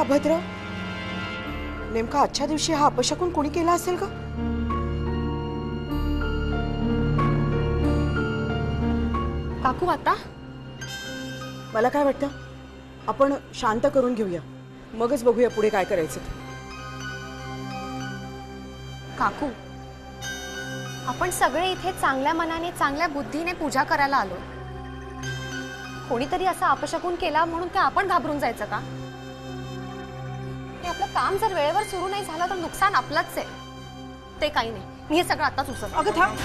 अभद्र, नेमका आजच्या दिवशी हा अपशकुन कोणी केला असेल का? काकू आता मला काय वाटतं, आपण शांत करून घेऊया, मगच बघूया पुढे काय करायचं ते. काकू, आपण सगळे इथे चांगल्या मनाने चांगल्या बुद्धीने पूजा करायला आलो. कोणीतरी असा अपशकुन केला म्हणून ते आपण घाबरून जायचं का? आपलं काम जर वेळेवर सुरू नाही झालं तर नुकसान आपलंच आहे. ते काही नाही, मी हे सगळं आताच उचलते. अगं थांब.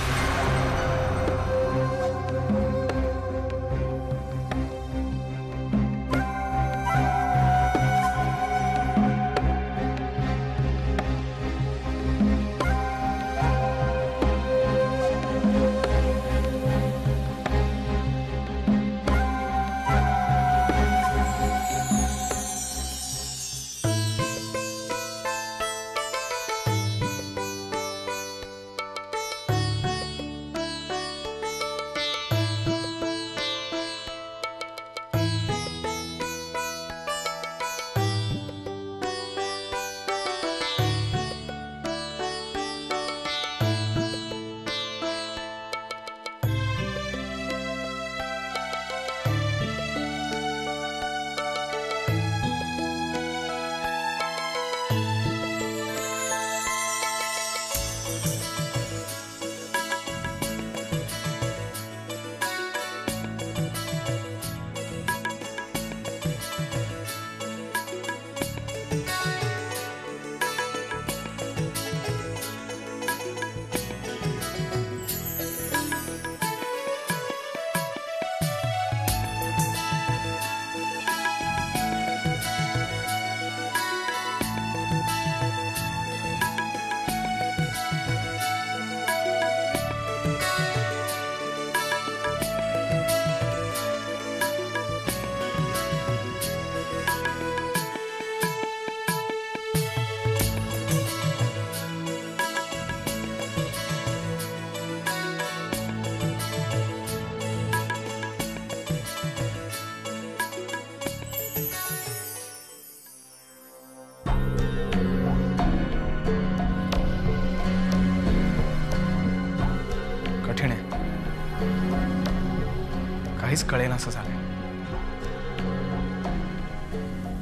काहीच कळेनासं झालंय.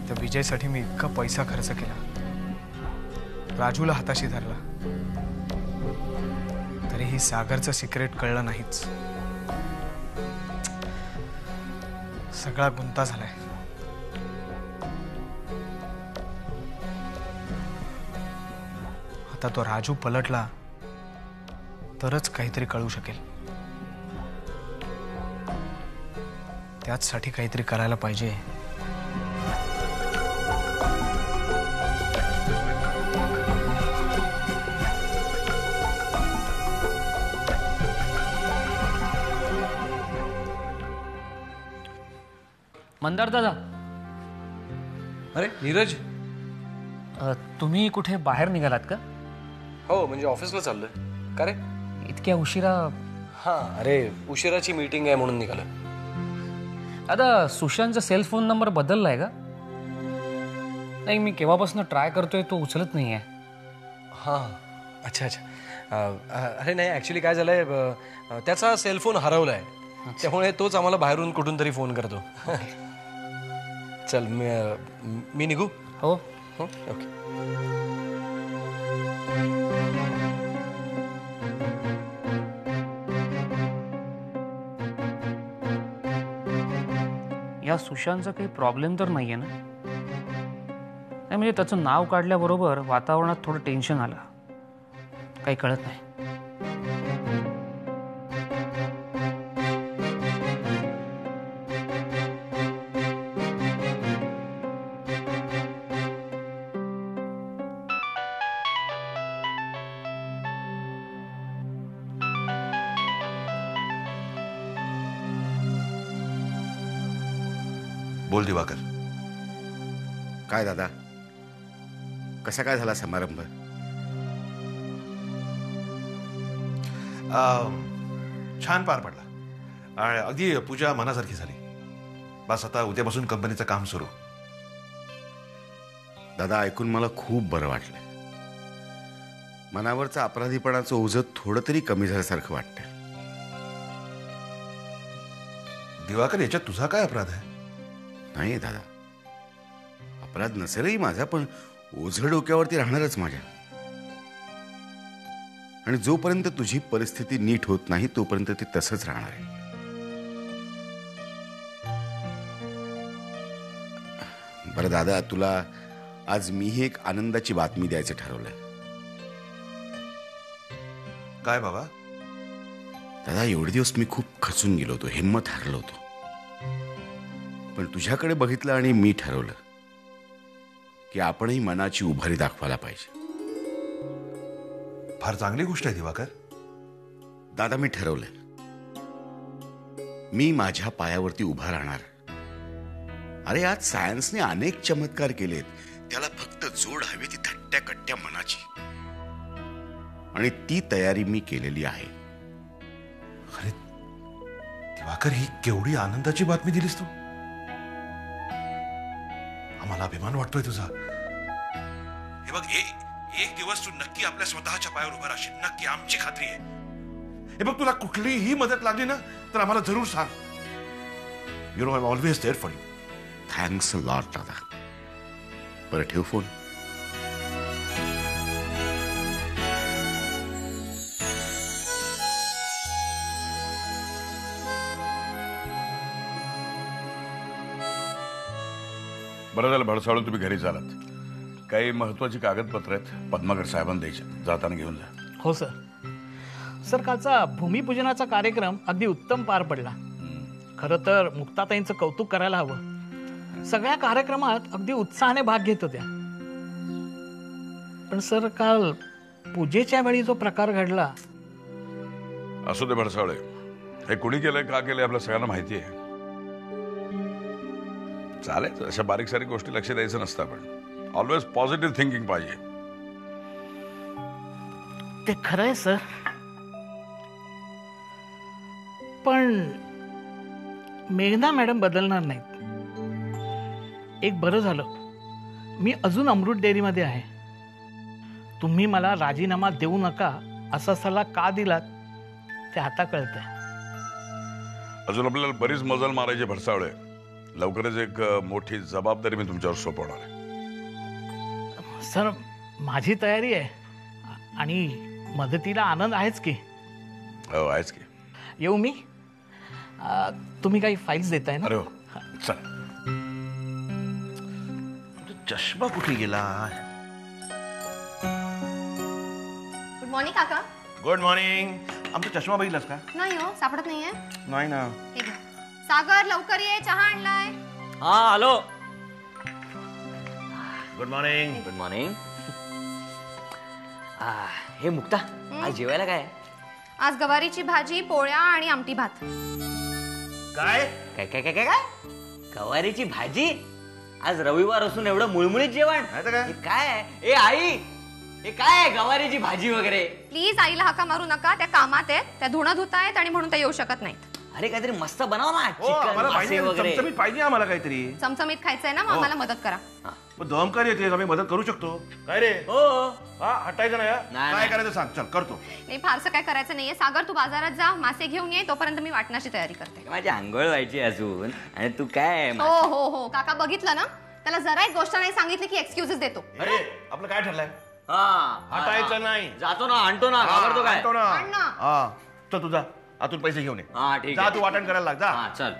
त्या विजयसाठी मी इतका पैसा खर्च केला, राजूला हाताशी धरला, तरीही सागरचं सिक्रेट कळलं नाहीच. सगळा गुंता झालाय. आता तो राजू पलटला तरच काहीतरी कळू शकेल. त्यासाठी काहीतरी करायला पाहिजे. मंदार दादा. अरे नीरज, तुम्ही कुठे बाहेर निघालात का? हो, म्हणजे ऑफिसला चाललोय. का रे? इतक्या उशिरा? हां, अरे उशिराची मीटिंग आहे म्हणून निघालोय. दादा, सुशांतचा सेल फोन नंबर बदललाय का? नाही, मी केव्हापासून ट्राय करतोय, तो उचलत नाहीये. हां, अच्छा अच्छा. अरे नाही, ॲक्च्युली काय झालंय, त्याचा सेलफोन हरवलाय, त्यामुळे तोच आम्हाला बाहेरून कुठून तरी फोन करतो. चल मी निघू? हो, ओके. या सुशांतचा काही प्रॉब्लेम तर नाहीये ना? नाही, म्हणजे त्याचं नाव काढल्याबरोबर वातावरणात थोडं टेन्शन आलं. काही कळत नाही. बोल दिवाकर. काय दादा, कसा काय झाला समारंभ? छान पार पडला आणि अगदी पूजा मनासारखी झाली. बस आता उद्यापासून कंपनीचं काम सुरू. दादा, ऐकून मला खूप बरं वाटलं. मनावरचं अपराधीपणाचं ओझं थोडं तरी कमी झाल्यासारखं वाटतं. दिवाकर, याच्यात तुझा काय अपराध आहे? नाही दादा, अपराध नसेलही माझा, पण ओझं डोक्यावरती राहणारच माझ्या. आणि जोपर्यंत तुझी परिस्थिती नीट होत नाही तोपर्यंत ते तसंच राहणार आहे. बरं दादा, तुला आज मीही एक आनंदाची बातमी द्यायचं ठरवलंय. काय बाबा? दादा, एवढे दिवस मी खूप खचून गेलो होतो, हिंमत हारलो होतो. पण तुझ्याकडे बघितलं आणि मी ठरवलं की आपणही मनाची उभारी दाखवायला पाहिजे. फार चांगली गोष्ट आहे दिवाकर. दादा, मी ठरवलंय, मी माझ्या पायावरती उभा राहणार. अरे, आज सायन्सने अनेक चमत्कार केलेत, त्याला फक्त जोड हवी ती थट्ट्या कट्ट्या मनाची. आणि ती तयारी मी केलेली आहे. अरे दिवाकर, ही केवढी आनंदाची बातमी दिलीस तू. आम्हाला अभिमान वाटतोय तुझा. हे बघ, एक दिवस तू नक्की आपल्या स्वतःच्या पायावर उभा राहशील, नक्की, आमची खात्री आहे. हे बघ, तुला कुठलीही मदत लागली ना तर आम्हाला जरूर सांग. You know, I am always there for you. Thanks a lot दादा. बरं, ठेव फोन. बरं झालं भडसावळून तुम्ही घरी झालात. काही महत्वाची कागदपत्र आहेत, पद्माकर साहेबांना द्यायचे, जाताना घेऊन जा. हो सर. सर, कालचा भूमिपूजनाचा कार्यक्रम अगदी उत्तम पार पडला. खरं तर मुक्ताताईंचं कौतुक करायला हवं. सगळ्या कार्यक्रमात अगदी उत्साहाने भाग घेत होत्या. पण सर, काल पूजेच्या वेळी जो प्रकार घडला. असू दे भडसावळे, हे कुणी केलंय, का केलंय, आपल्या सगळ्यांना माहिती आहे. चालेल, अशा बारीक सारीक गोष्टी लक्ष द्यायचं नसतं. पण ऑलवेज पॉझिटिव्ह थिंकिंग पाहिजे. ते खरं आहे सर, पण मेघना मॅडम बदलणार नाहीत. एक बरं झालं, मी अजून अमृत डेअरीमध्ये आहे. तुम्ही मला राजीनामा देऊ नका असा सल्ला का दिलात ते आता कळतंय. अजून आपल्याला बरीच मजल मारायची भडसावळे. लवकरच एक मोठी जबाबदारी मी तुमच्यावर सोपवणार आहे. सर, माझी तयारी आहे आणि मदतीला आनंद आहेच की. हो, आहेच की. येऊ मी? तुम्ही काही फाईल्स देताय ना? अरे हो, चल. चष्मा कुठे गेला? गुड मॉर्निंग काका. Good morning. आमचा चष्मा बघितलास का? नाही हो, सापडत नाहीये. नाही ना. हे घ्या. सागर, लवकर ये, चहा आणलाय. हा, hello. Good morning. Good morning. हे मुक्ता, आज जेवायला काय? आज गवारीची भाजी, पोळ्या आणि आमटी भात. काय काय काय काय काय गवारीची भाजी? आज रविवार असून एवढं मुळमुळीत जेवण? काय काय आहे? ए आई, हे काय आहे गवारीची भाजी वगैरे? प्लीज आईला हाका मारू नका, त्या कामात आहेत, त्या धुणं धुत आहेत आणि म्हणून त्या येऊ शकत नाहीत. अरे काहीतरी मस्त बनव ना, चिकन मासे वगैरे. चमचमीत पाहिजे आम्हाला काहीतरी. चमचमीत खायचंय ना, मग आम्हाला मदत करा. दमकार येते, आम्ही मदत करू शकतो. काय रे? हो. हा, हटायचं नाही. काय करायचं सांग, चल करतो. नाही, फारसं काय करायचं नाहीये. सागर, तू बाजारात जा, मासे घेऊन ये, तोपर्यंत मी वाटणाची तयारी करते. माझी आंघोळ व्हायची अजून आणि तू काय? हो हो हो, काका बघितलं ना, त्याला जरा एक गोष्ट नाही सांगितली की एक्सक्यूजेस देतो. अरे, आपलं काय ठरलंय? हटायचं नाही. जातो ना, आणतो ना, घाबरतो काय? आण ना. हा, चल तुझा आतून पैसे घेऊन ये. हा, ठीक जा, आहे. तू वाटण करायला लाग. जा. हा, चल.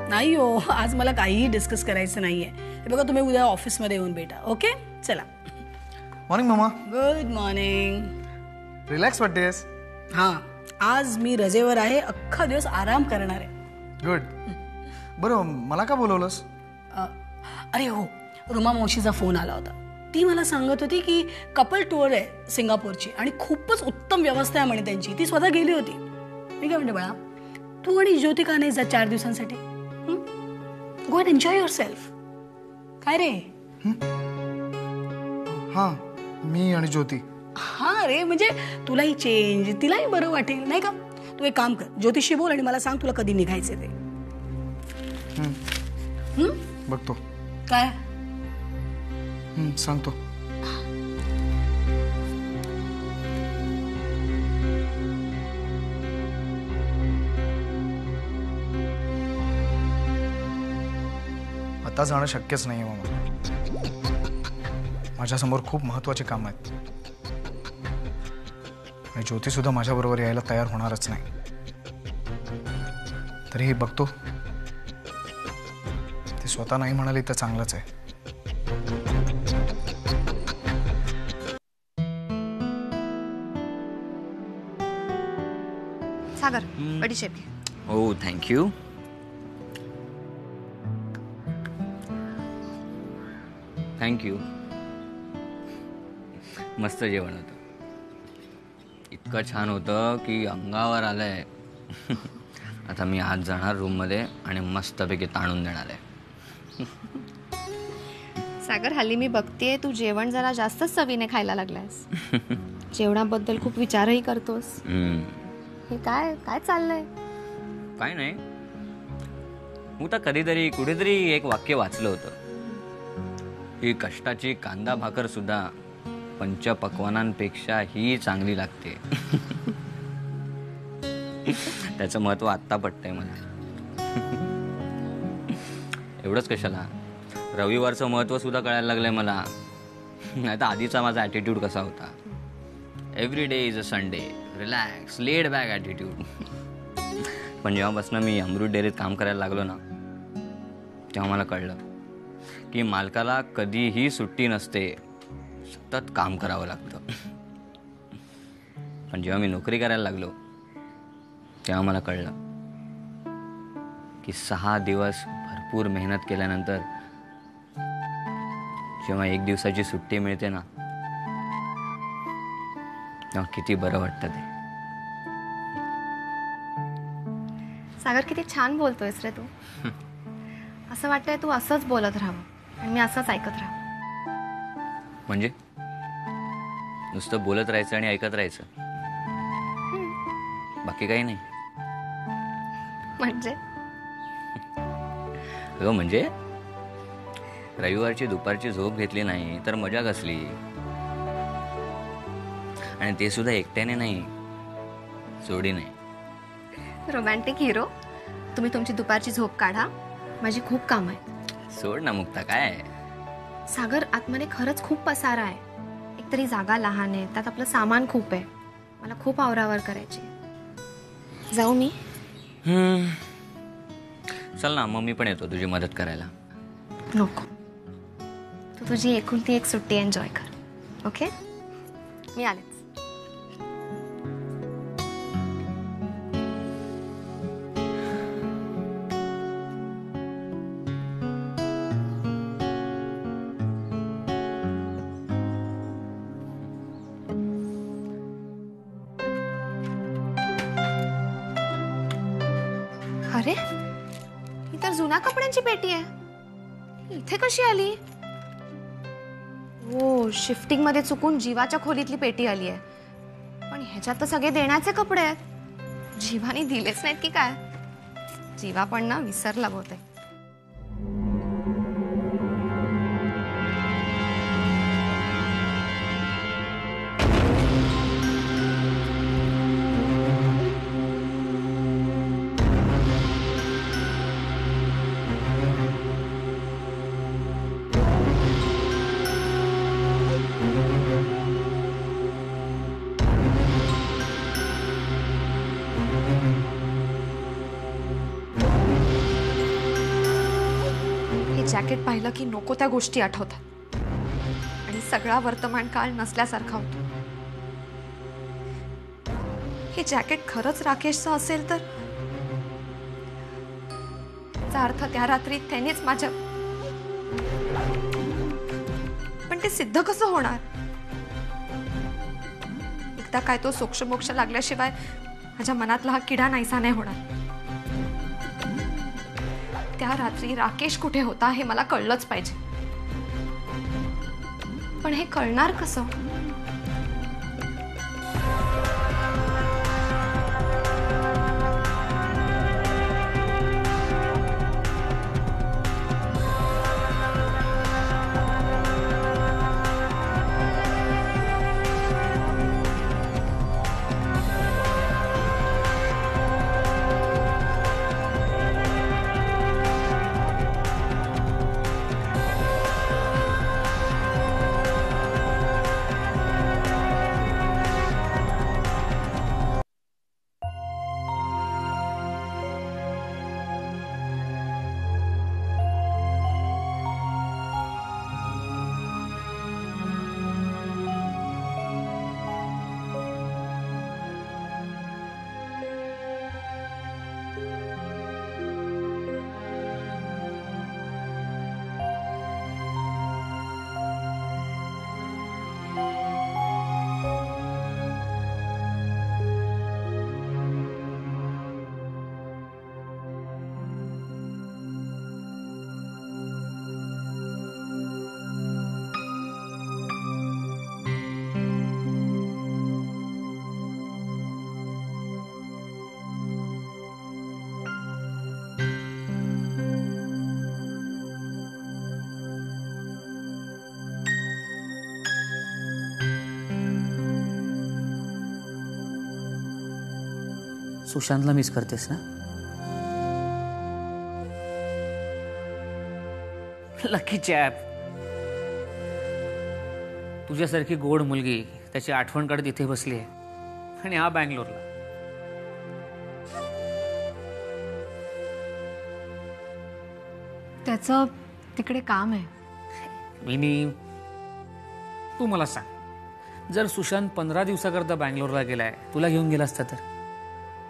नाही हो, आज मला काहीही डिस्कस करायचं नाहीये. हे बघा, तुम्ही उद्या ऑफिसमध्ये येऊन भेटा. ओके, चला. मॉर्निंग मामा. Good morning. रिलॅक्स वाटतेस? हां, आज मी रजेवर आहे, अख्खा दिवस आराम करणार आहे. गुड. बरं, मला का बोलवलंस? अरे हो, रुमा मावशीचा फोन आला होता. ती मला सांगत होती की कपल टूर आहे सिंगापूरची आणि खूपच उत्तम व्यवस्था आहे म्हणे त्यांची. ती स्वतः गेली होती. मी काय म्हणते, बाळा तू आणि ज्योती का नाही जा 4 दिवसांसाठी? Go and enjoy your self. काय रे? हां, मी आणि ज्योती. हा रे, म्हणजे तुलाही चेंज, तिलाही बरं वाटेल नाही का. तू एक काम कर, ज्योतिषी बोल आणि मला सांग तुला कधी निघायचे ते. बघतो. काय सांगतो. आता जाणं शक्यच नाहीये मामा. माझ्यासमोर खूप महत्वाची कामं आहेत आणि ज्योती सुद्धा माझ्याबरोबर यायला तयार होणारच नाही. तरीही बघतो, ती स्वतः नाही म्हणाली तर चांगलंच आहे. सागर बडीशेप घे. हो थँक्यू. थँक्यू. मस्त जेवण होतं. इतकं छान होतं की अंगावर आलंय. आता मी आज जाणार रूममध्ये आणि मस्तपैकी ताणून देणार आहे. सागर हल्ली मी बघतेय तू जेवण जरा जास्तच चवीने खायला लागलायस. जेवणाबद्दल खूप विचारही करतोस. हे काय काय चाललंय? काय नाही, मी तर कधीतरी कुठेतरी एक वाक्य वाचलं होतं की कष्टाची कांदा भाकर सुद्धा पंचपक्वानांपेक्षा ही चांगली लागते. त्याचं महत्व आत्ता पटतंय मला. एवढंच कशाला, रविवारचं महत्व सुद्धा कळायला लागलंय मला. नाही तर आधीचा माझा ॲटिट्यूड कसा होता, every day is a Sunday, relax laid back attitude. पण जेव्हापासून मी अमृत डेअरीत काम करायला लागलो ना, तेव्हा मला कळलं की मालकाला कधीही सुट्टी नसते, सतत काम करावं लागतं. पण जेव्हा मी नोकरी करायला लागलो तेव्हा मला कळलं की 6 दिवस भरपूर मेहनत केल्यानंतर जेव्हा 1 दिवसाची सुट्टी मिळते ना, तेव्हा किती बरं वाटतं ते. सागर किती छान बोलतोयस रे तू. असं वाटतंय तू असंच बोलत राहावं आणि मी असंच ऐकत राहावं. म्हणजे नुसतं बोलत राहायचं आणि ऐकत राहायचं, बाकी काही नाही. म्हणजे अगं म्हणजे रविवारची दुपारची झोप घेतली नाही तर मजा कसली. आणि ते सुद्धा एकट्याने नाही, जोडीने. Romantic hero. तुम्ही तुमची दुपारची झोप काढा, माझी खूप काम आहे. सोड ना मुक्ता. काय सागर, आतमध्ये खरंच खूप पसारा आहे. एकतरी जागा लहान आहे, त्यात आपलं सामान खूप आहे. मला खूप आवरावर करायची. जाऊ मी? चल ना, मग मी पण येतो तुझी मदत करायला. नको, तू तुझी एकुलती एक सुट्टी एन्जॉय कर. ओके, मी आलेच. अरे, ही तर जुन्या कपड्यांची पेटी आहे. इथे कशी आली? ओ, शिफ्टिंग मध्ये चुकून जीवाच्या खोलीतली पेटी आली आहे. पण ह्याच्यात तर सगळे देण्याचे कपडे आहेत. जीवाने दिलेच नाहीत की काय? जीवा पण ना विसरला बहुतेक. जॅकेट पाहिलं की नको त्या गोष्टी आठवतात आणि सगळा वर्तमान काळ नसल्यासारखा होतो. हे जॅकेट खरंच राकेशचं असेल तर त्याचा अर्थ त्या रात्री त्यानेच माझ्या. पण ते सिद्ध कसं होणार? एकदा काय तो सोक्षमोक्ष लागल्याशिवाय माझ्या मनातला हा किडा नाहीसा नाही होणार. त्या रात्री राकेश कुठे होता हे मला कळलंच पाहिजे. पण हे कळणार कसं? सुशांतला मिस करतेस ना? Lucky chap. तुझ्यासारखी गोड मुलगी त्याची आठवण काढत इथे बसली आहे आणि हा बँगलोरला. त्याचं तिकडे काम आहे. मिनी, तू मला सांग, जर सुशांत 15 दिवसाकरता बँगलोरला गेलाय, तुला घेऊन गेला असता तर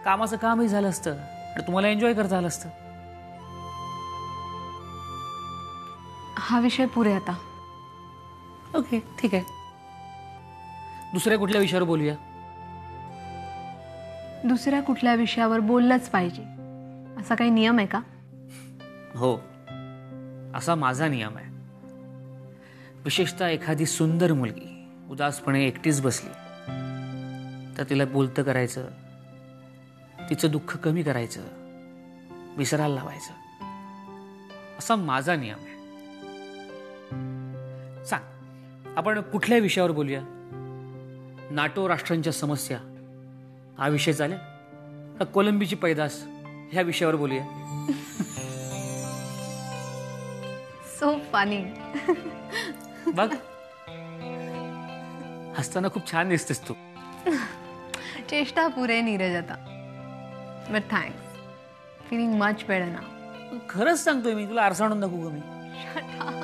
कामाचं कामही झालं असतं आणि तुम्हाला एन्जॉय करता आलं असतं. हा विषय पुरे आता. ओके, ठीक आहे. दुसऱ्या कुठल्या विषयावर बोलूया? दुसऱ्या कुठल्या विषयावर बोललंच पाहिजे असा काही नियम आहे का? हो, असा माझा नियम आहे. विशेषतः एखादी सुंदर मुलगी उदासपणे एकटीच बसली तर तिला बोलतं करायचं, तिचं दुःख कमी करायचं, विसरायला लावायचं, असा माझा नियम आहे. सांग, आपण कुठल्या विषयावर बोलूया? नाटो राष्ट्रांच्या समस्या हा विषय चालेल का? कोलंबीची पैदास ह्या विषयावर बोलूया? So funny. बघ, हसताना खूप छान दिसतेस तू. चेष्टा पुरे नीरज आता. But thanks. Feeling much better now. खरंच सांगतोय मी, तुला आरसा आणून दाखवू का मी? Shut up.